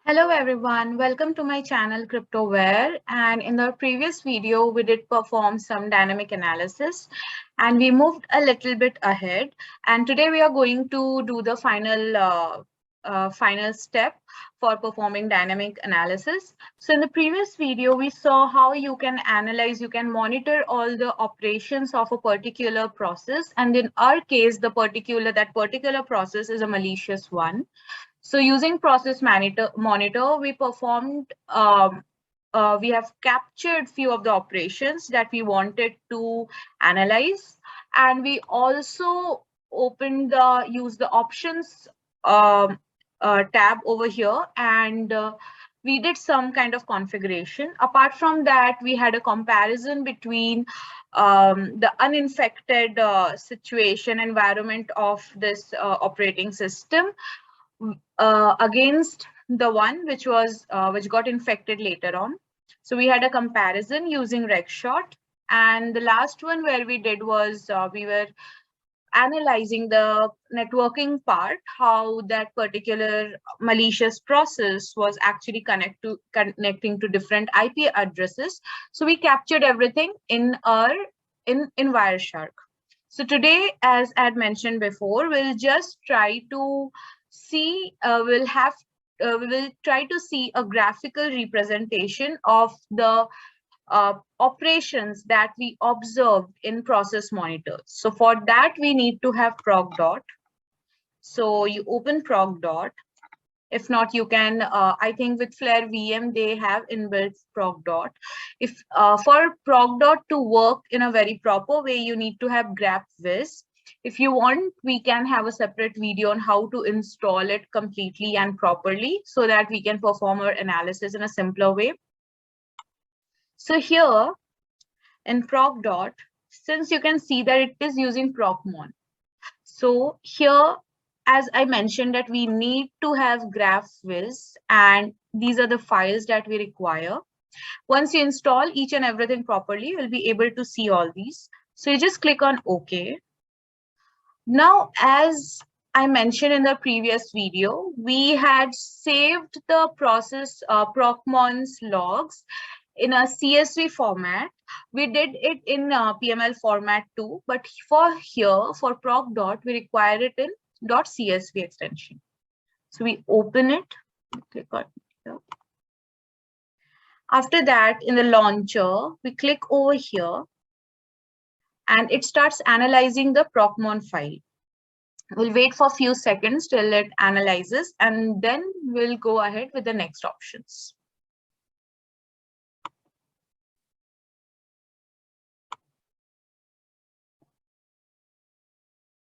Hello everyone, welcome to my channel Cryptoware, and in the previous video we did perform some dynamic analysis and we moved a little bit ahead, and today we are going to do the final step for performing dynamic analysis. So in the previous video we saw how you can analyze, you can monitor all the operations of a particular process, and in our case that particular process is a malicious one. So using process monitor, we have captured few of the operations that we wanted to analyze, and we also use the options tab over here, and we did some kind of configuration. Apart from that, we had a comparison between the uninfected situation environment of this operating system against the one which got infected later on. So we had a comparison using Regshot, and the last one where we did was we were analyzing the networking part, how that particular malicious process was actually connecting to different IP addresses. So we captured everything in Wireshark. So today, as I had mentioned before, we'll just try to see, we will try to see a graphical representation of the operations that we observed in process monitors. So for that, we need to have proc. So you open proc. If not, you can, I think with Flare VM, they have inbuilt proc. If for proc. To work in a very proper way, you need to have grapviz. If you want, we can have a separate video on how to install it completely and properly so that we can perform our analysis in a simpler way. So here in proc. Since you can see that it is using ProcMon. So here, as I mentioned, that we need to have grapviz, and these are the files that we require. Once you install each and everything properly, you'll be able to see all these. So you just click on OK. Now, as I mentioned in the previous video, we had saved the process ProcMon's logs in a CSV format. We did it in PML format too, but for proc. We require it in .csv extension. So we open it, click on here. After that, in the launcher, we click over here, and it starts analyzing the ProcMon file. We'll wait for a few seconds till it analyzes, and then we'll go ahead with the next options.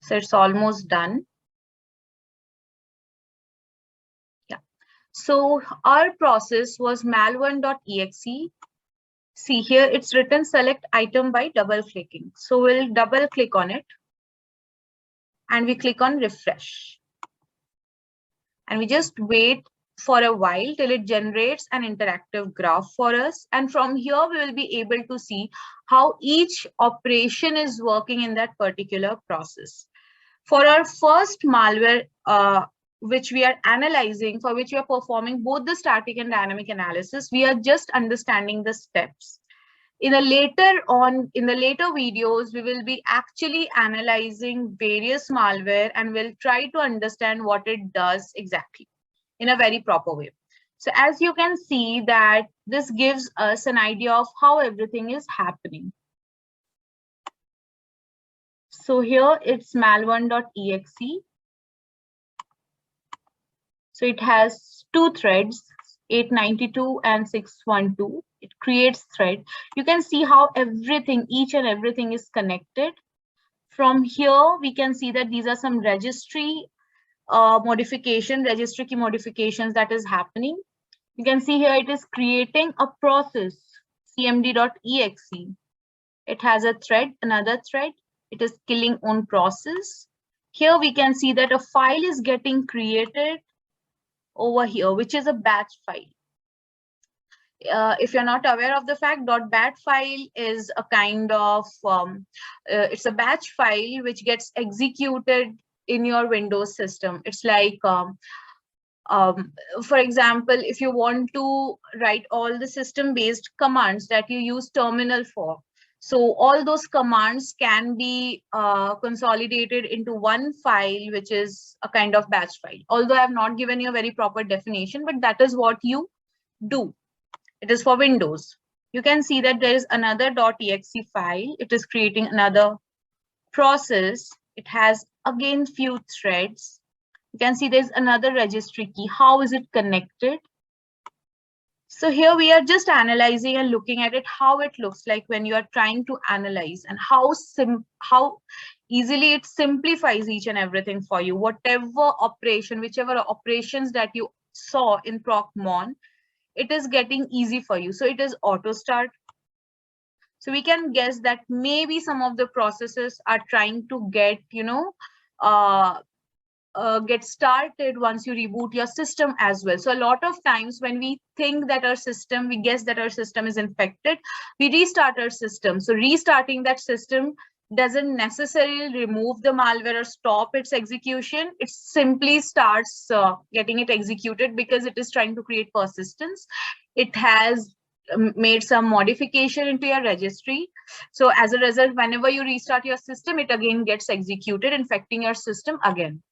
So it's almost done. Yeah. So our process was malware.exe. See here, it's written select item by double clicking. So we'll double click on it, and we click on refresh. And we just wait for a while till it generates an interactive graph for us. And from here, we will be able to see how each operation is working in that particular process. For our first malware, which we are analyzing, for which we are performing both the static and dynamic analysis, we are just understanding the steps. In the later videos, we will be actually analyzing various malware and we'll try to understand what it does exactly in a very proper way. So as you can see that this gives us an idea of how everything is happening. So here it's malware.exe. So it has two threads, 892 and 612. It creates thread. You can see how each and everything is connected. From here, we can see that these are some registry registry key modifications that is happening. You can see here it is creating a process, cmd.exe. It has a thread, another thread. It is killing own process. Here we can see that a file is getting created over here, which is a batch file. If you're not aware of the fact, .bat file is a kind of, it's a batch file which gets executed in your Windows system. It's like For example, if you want to write all the system-based commands that you use terminal for, so all those commands can be consolidated into one file, which is a kind of batch file. Although I have not given you a very proper definition, but that is what you do. It is for Windows. You can see that there is another .exe file. It is creating another process. It has again few threads. You can see there's another registry key. How is it connected? So here we are just analyzing and looking at it, how it looks like when you are trying to analyze, and how easily it simplifies each and everything for you. Whatever operation, whichever operations that you saw in ProcMon, it is getting easy for you. So it is auto start. So we can guess that maybe some of the processes are trying to get, get started once you reboot your system as well. So a lot of times when we think that we guess that our system is infected, we restart our system. So restarting that system doesn't necessarily remove the malware or stop its execution. It simply starts getting it executed because it is trying to create persistence. It has made some modification into your registry. So as a result, whenever you restart your system, it again gets executed, infecting your system again.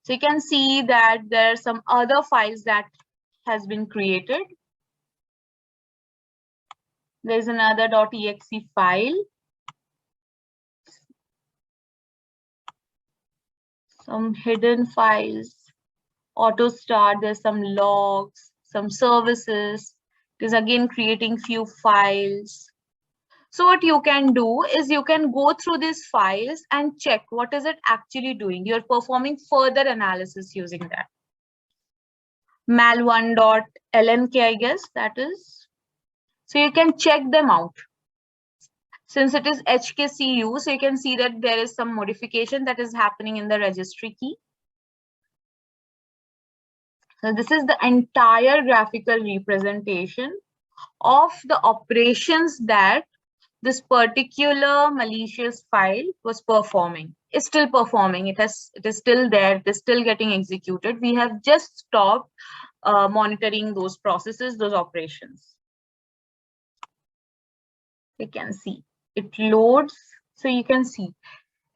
So you can see that there are some other files that has been created. There's another .exe file. Some hidden files, auto start, there's some logs, some services. It is again creating few files. So what you can do is you can go through these files and check what is it actually doing. You're performing further analysis using that. mal1.lnk, I guess that is. So you can check them out. Since it is HKCU, so you can see that there is some modification that is happening in the registry key. So this is the entire graphical representation of the operations that this particular malicious file was performing. It's still performing. It is still there. It is still getting executed. We have just stopped monitoring those processes, those operations. You can see it loads. So you can see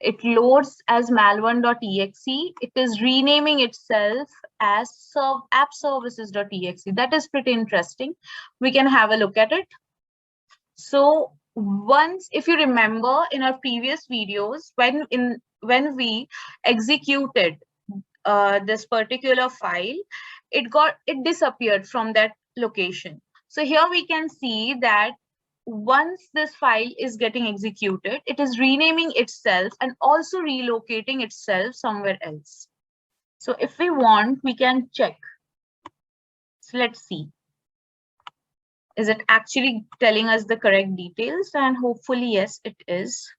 it loads as mal1.exe. It is renaming itself as appservices.exe. That is pretty interesting. We can have a look at it. So once, if you remember in our previous videos, when we executed this particular file, it disappeared from that location. So here we can see that once this file is getting executed, it is renaming itself and also relocating itself somewhere else. So if we want, we can check. So let's see. Is it actually telling us the correct details? And hopefully, yes, it is.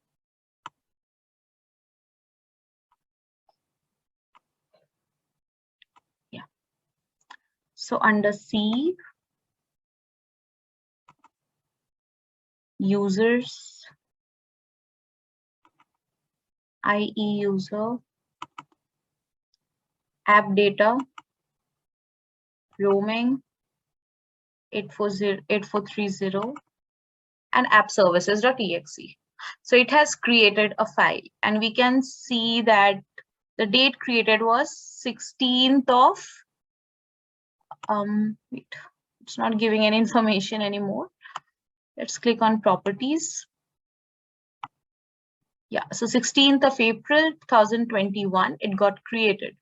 Yeah. So under C, users, IE user, app data, roaming, 8430, and appservices.exe. So it has created a file, and we can see that the date created was 16th of, wait, it's not giving any information anymore. Let's click on properties. Yeah, so 16th of April 2021, it got created.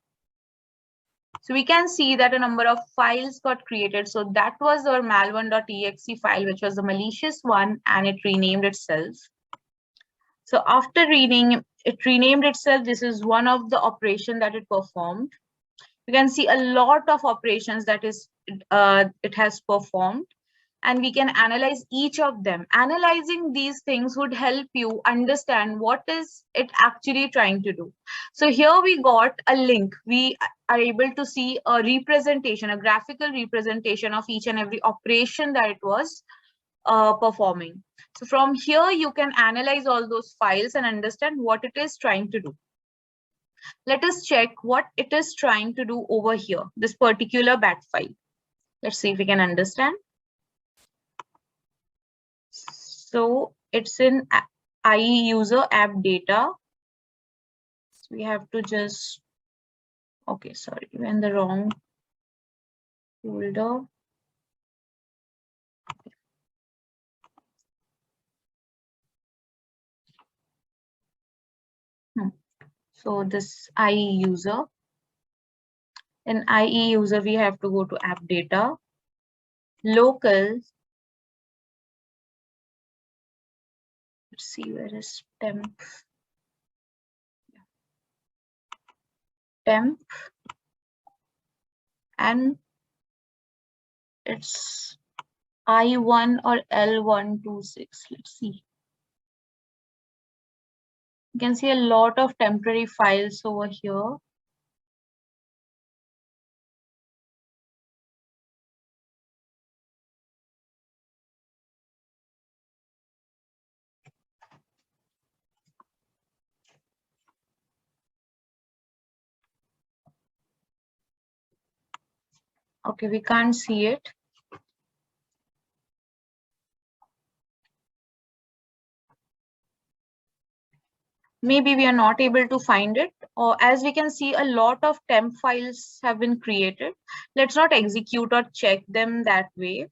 So we can see that a number of files got created. So that was our mal1.exe file, which was the malicious one, and it renamed itself. So after it renamed itself, this is one of the operations that it performed. You can see a lot of operations that it has performed, and we can analyze each of them. Analyzing these things would help you understand what is it actually trying to do. So here we got a link. We are able to see a representation, a graphical representation of each and every operation that it was performing. So from here, you can analyze all those files and understand what it is trying to do. Let us check what it is trying to do over here, this particular bat file. Let's see if we can understand. So it's in IE user app data. So we have to just, okay, sorry, we're in the wrong folder. So this IE user. In IE user, we have to go to app data, local. Let's see, where is temp? Temp, and it's I1 or L126. Let's see. You can see a lot of temporary files over here. Okay, we can't see it. Maybe we are not able to find it, or as we can see, a lot of temp files have been created. Let's not execute or check them that way.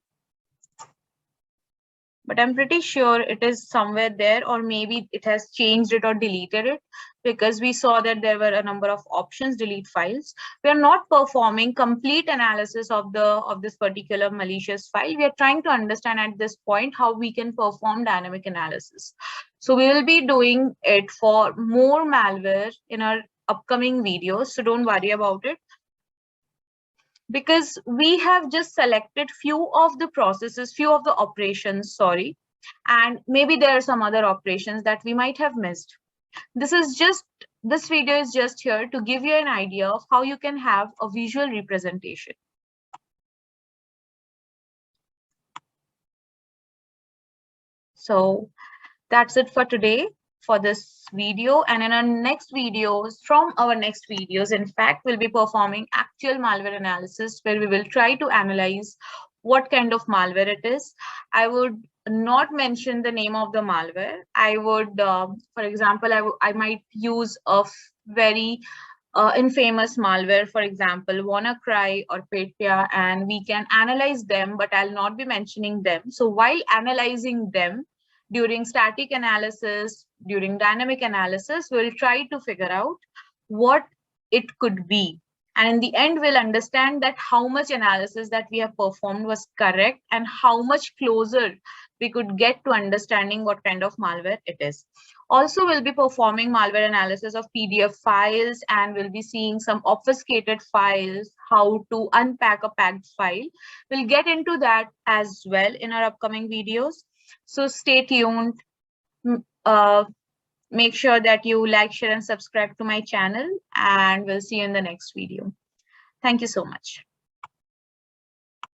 But I'm pretty sure it is somewhere there, or maybe it has changed it or deleted it, because we saw that there were a number of options, delete files. We are not performing complete analysis of this particular malicious file. We are trying to understand at this point how we can perform dynamic analysis. So we will be doing it for more malware in our upcoming videos. So don't worry about it, because we have just selected few of the processes, few of the operations, sorry, and maybe there are some other operations that we might have missed. This video is just here to give you an idea of how you can have a visual representation. So that's it for today for this video, and in our next videos, in fact, we'll be performing actual malware analysis where we will try to analyze what kind of malware it is. I would not mention the name of the malware. I would, for example, I might use a very infamous malware, for example, WannaCry or Petya, and we can analyze them, but I'll not be mentioning them. So while analyzing them, during static analysis, during dynamic analysis, we'll try to figure out what it could be. And in the end, we'll understand that how much analysis that we have performed was correct and how much closer we could get to understanding what kind of malware it is. Also, we'll be performing malware analysis of PDF files, and we'll be seeing some obfuscated files, how to unpack a packed file. We'll get into that as well in our upcoming videos. So stay tuned. Make sure that you like, share, and subscribe to my channel, and we'll see you in the next video. Thank you so much.